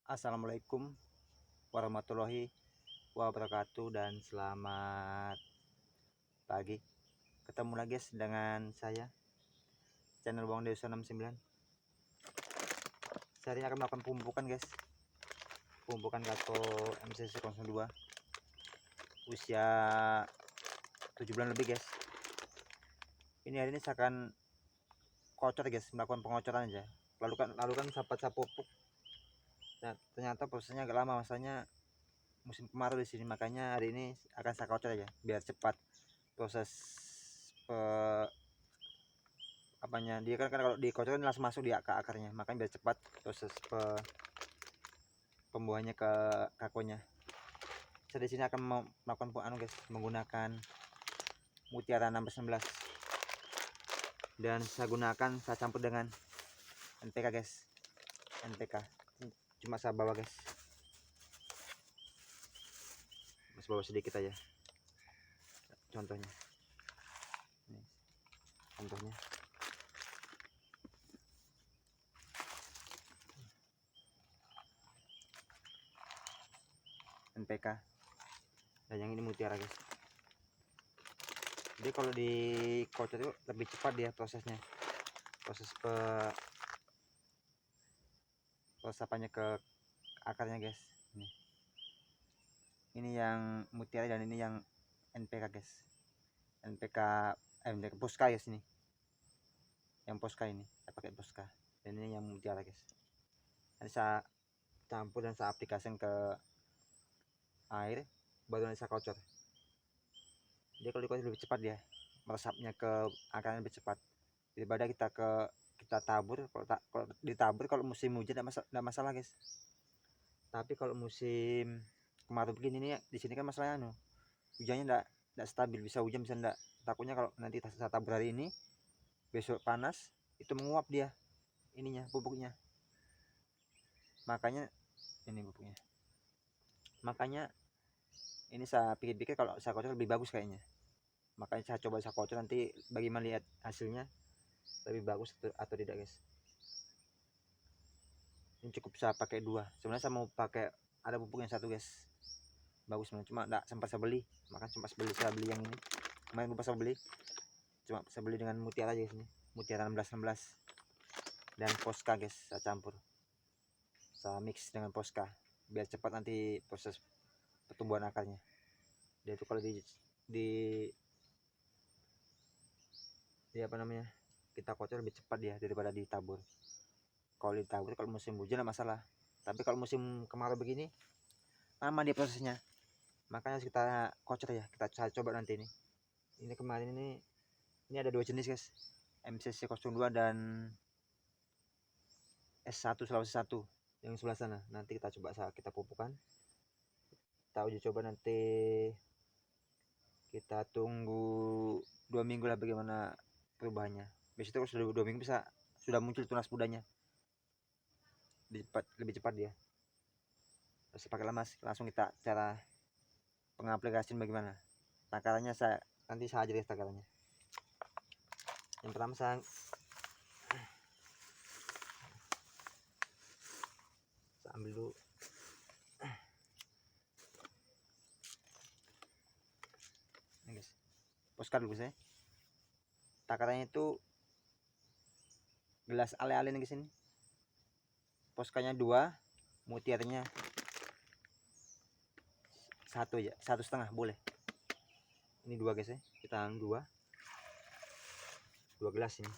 Assalamualaikum warahmatullahi wabarakatuh dan selamat pagi. Ketemu lagi guys dengan saya channel Bang Desa 69. Saya ini akan melakukan pembukaan guys. Pembukaan Gato MCC 02 usia 7 bulan lebih guys. Ini hari ini saya akan kocor guys, melakukan pengocoran aja. Lalu kan sahabat pupuk. Nah, ternyata prosesnya agak lama, masanya musim kemarau di sini, makanya hari ini akan saya kocor aja biar cepat proses apanya. Dia kan kalau dikocor langsung masuk di akarnya, makanya biar cepat proses pembuahannya ke kakonya. Saya di sini akan melakukan guys, menggunakan mutiara 16 dan saya campur dengan NPK guys. NPK cuma saya bawa guys, mas bawa sedikit aja. Contohnya ini, contohnya NPK dan yang ini mutiara guys. Jadi kalau di kocor itu lebih cepat dia prosesnya, proses apanya ke akarnya guys. Ini yang mutiara dan ini yang NPK guys. NPK Posca guys, ini yang Posca, ini saya pakai Posca, dan ini yang mutiara guys. Nanti saya campur dan saya aplikasikan ke air, baru nanti saya kocor. Dia kalau dikocor lebih cepat, dia meresapnya ke akarnya lebih cepat daripada kita tabur. Kalau ditabur kalau musim hujan tidak masalah guys, tapi kalau musim kemarau begini nih, di sini kan masalahnya hujannya tidak stabil, bisa hujan bisa enggak. Takutnya kalau nanti saya tabur hari ini, besok panas, itu menguap dia ininya, pupuknya. Makanya ini pupuknya, makanya ini saya pikir-pikir kalau saya kocor lebih bagus kayaknya. Makanya saya coba saya kocor, nanti bagaimana lihat hasilnya lebih bagus atau tidak guys. Ini cukup saya pakai 2. Sebenarnya saya mau pakai ada pupuk yang 1 guys, bagus sebenarnya, cuma enggak sempat saya beli. Makanya cuma saya beli yang ini. Kemarin lupa saya beli, cuma saya beli dengan mutiara aja sini, mutiara 16 dan Posca guys. Saya campur, saya mix dengan Posca biar cepat nanti proses pertumbuhan akarnya. Dia itu kalau di apa namanya, kita kocor lebih cepat dia daripada ditabur. Kalau ditabur kalau musim hujan tidak masalah, tapi kalau musim kemarau begini lama dia prosesnya. Makanya kita kocor ya, kita coba nanti ini. Ini kemarin ini ada 2 jenis guys, MCC 02 dan S1 Sulawesi 1 yang sebelah sana. Nanti kita coba kita pupukkan, kita uji coba, nanti kita tunggu 2 minggu lah bagaimana perubahannya. Biasanya kalau sudah 2 minggu sudah muncul tunas mudanya, lebih cepat dia. Terus pakai lemas, langsung kita cara pengaplikasian bagaimana. Takarannya nanti saya ajarin takarannya. Yang pertama saya ambil dulu. Ini guys, Posca dulu saya. Takarannya itu gelas ale-ale nih guys. Ini Poscanya 2, mutiaranya 1 ya, 1,5 boleh. Ini 2 guys ya, kita ambil 2 gelas ini.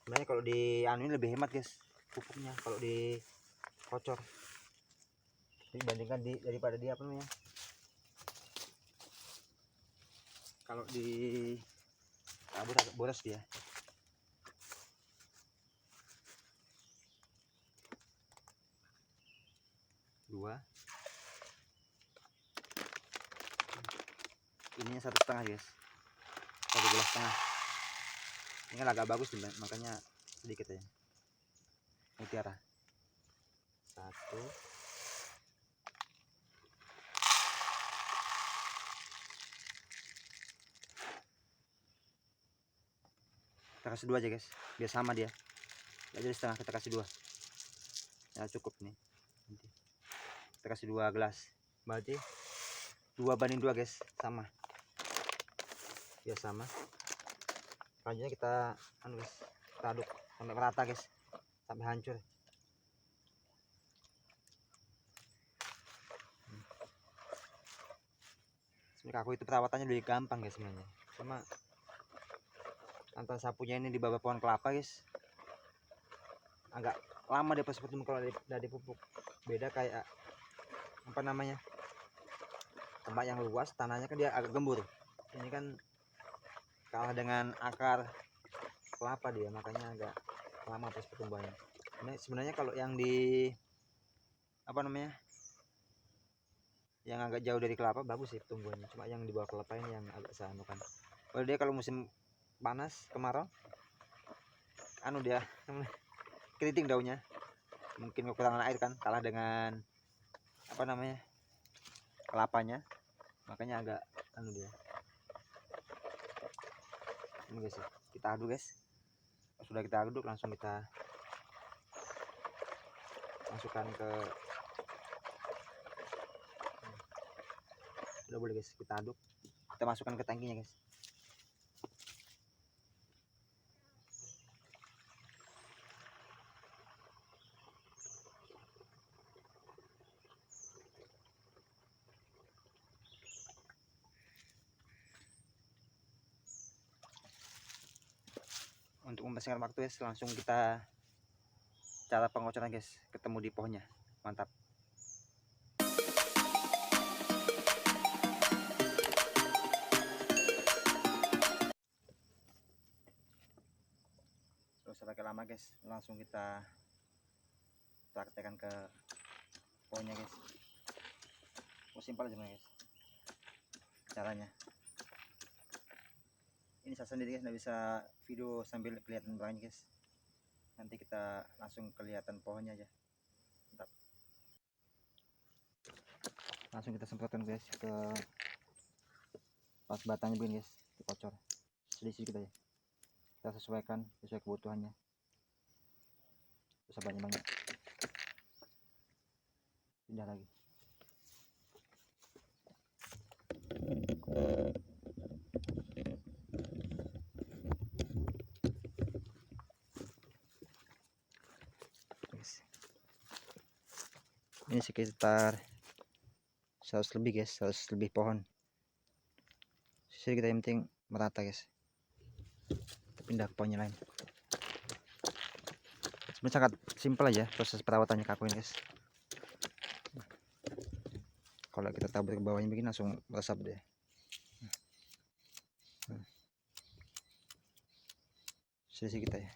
Sebenarnya kalau di ini lebih hemat guys pupuknya kalau di kocor dibandingkan daripada di apa namanya, kalau di tabur agak boros dia. Dua, ininya 1,5 guys, 1 gelas setengah. Ini kan agak bagus nih, makanya sedikit aja. Mutiara 1, 2, kita kasih 2 aja guys, biar sama dia. Jadi setengah kita kasih 2 ya, cukup nih. Kita kasih 2 gelas, berarti 2:2 guys, sama ya, sama. Selanjutnya kita guys, kita aduk sampai merata guys, sampai hancur. Sebenarnya aku itu perawatannya lebih gampang guys sebenarnya, cuma antar sapunya ini di bawah pohon kelapa guys, agak lama dia pas ketemu kalau dari pupuk. Beda kayak apa namanya, tempat yang luas tanahnya kan dia agak gembur. Ini kan kalah dengan akar kelapa dia, makanya agak lama pas pertumbuhannya. Ini sebenarnya kalau yang di apa namanya, yang agak jauh dari kelapa bagus sih tumbuhannya, cuma yang di bawah kelapa ini yang agak sanukan. Kalau dia kalau musim panas kemarau dia keriting daunnya, mungkin kekurangan air kan, kalah dengan apa namanya, kelapanya, makanya agak dia. Ini guys ya, kita aduk guys. Sudah kita aduk, langsung kita masukkan ke, udah boleh guys, kita aduk, kita masukkan ke tangkinya guys. Untuk mempersingkat waktu guys, langsung kita cara pengocoran guys, ketemu di pohonnya, mantap. Terus pakai lama guys, langsung kita praktekkan ke pohonnya guys. Simpel aja guys caranya. Ini saya sendiri guys, nggak bisa video sambil kelihatan banyak guys, nanti kita langsung kelihatan pohonnya aja. Mantap. Langsung kita semprotkan guys ke pas batangnya begini guys, dikocor sedikit aja, kita sesuaikan sesuai kebutuhannya, bisa banyak pindah lagi. Ini sekitar 100 lebih guys, 100 lebih pohon. Sisi kita yang penting merata guys, kita pindah ke pohon yang lain. Sebenarnya sangat simpel aja proses perawatannya kaku ini guys. Kalau kita tabur ke bawahnya begini langsung meresap deh. Sisi kita ya,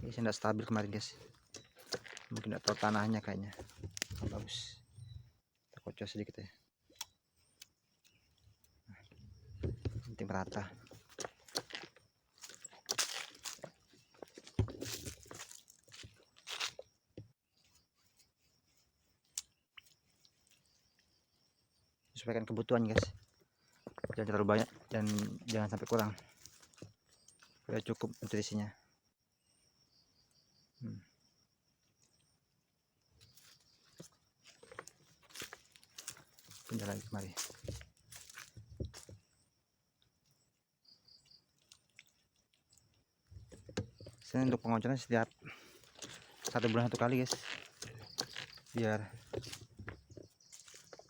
ini tidak stabil kemarin guys, mungkin tidak tahu tanahnya kayaknya. Bagus, kita kocok sedikit ya, penting merata. Sesuaikan kebutuhan guys, jangan terlalu banyak dan jangan sampai kurang, sudah cukup nutrisinya. Pindah lagi kemari. Saya untuk pengocoran setiap 1 bulan 1 kali guys, biar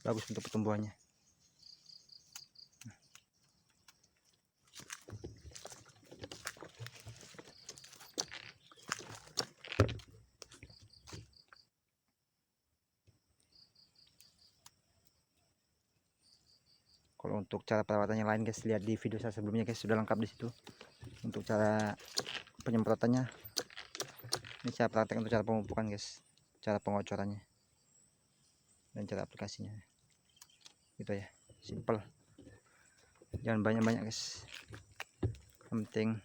bagus untuk pertumbuhannya. Kalau untuk cara perawatannya lain guys, lihat di video saya sebelumnya guys, sudah lengkap di situ. Untuk cara penyemprotannya, ini saya praktek untuk cara pemupukan guys, cara pengocorannya dan cara aplikasinya. Gitu ya, simple, jangan banyak-banyak guys, yang penting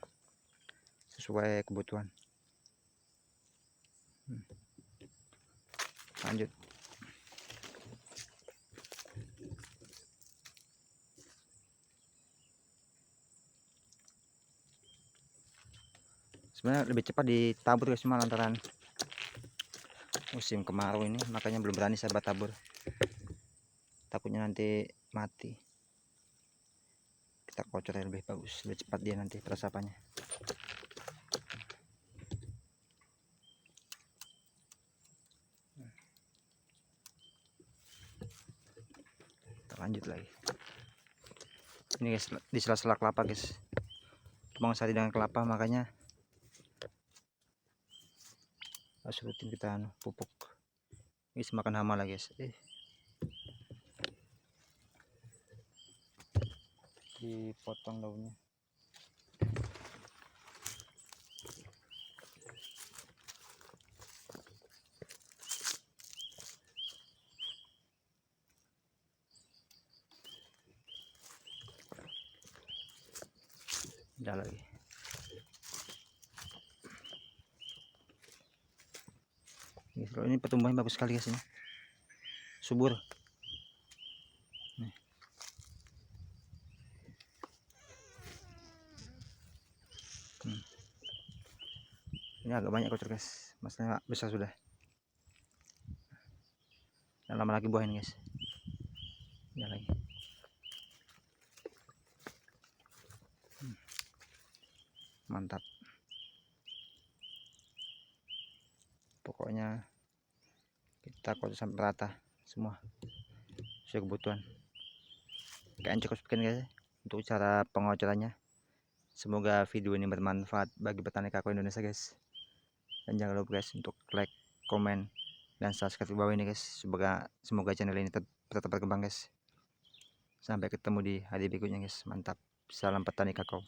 sesuai kebutuhan. Lanjut. Sebenarnya lebih cepat ditabur guys, cuma lantaran musim kemarau ini makanya belum berani saya buat tabur, takutnya nanti mati. Kita kocor yang lebih bagus, lebih cepat dia nanti perasapannya. Kita lanjut lagi. Ini guys, di sela-sela kelapa guys, tumbang sari dengan kelapa, makanya harus rutin kita pupuk. Ini makan hama lah guys. Dipotong daunnya. Udah lagi. Ini pertumbuhan bagus sekali guys, ini subur. Nih. Ini agak banyak kocor guys, masalahnya besar sudah. Dan lama lagi buah ini guys. Udah lagi. Mantap. Pokoknya kita kocor sampai rata semua sesuai kebutuhan. Kayaknya cukup sekian guys untuk cara pengocorannya. Semoga video ini bermanfaat bagi petani kakao Indonesia guys. Dan jangan lupa guys untuk like, komen, dan subscribe di bawah ini guys. Semoga channel ini tetap berkembang guys. Sampai ketemu di hari berikutnya guys. Mantap. Salam petani kakao.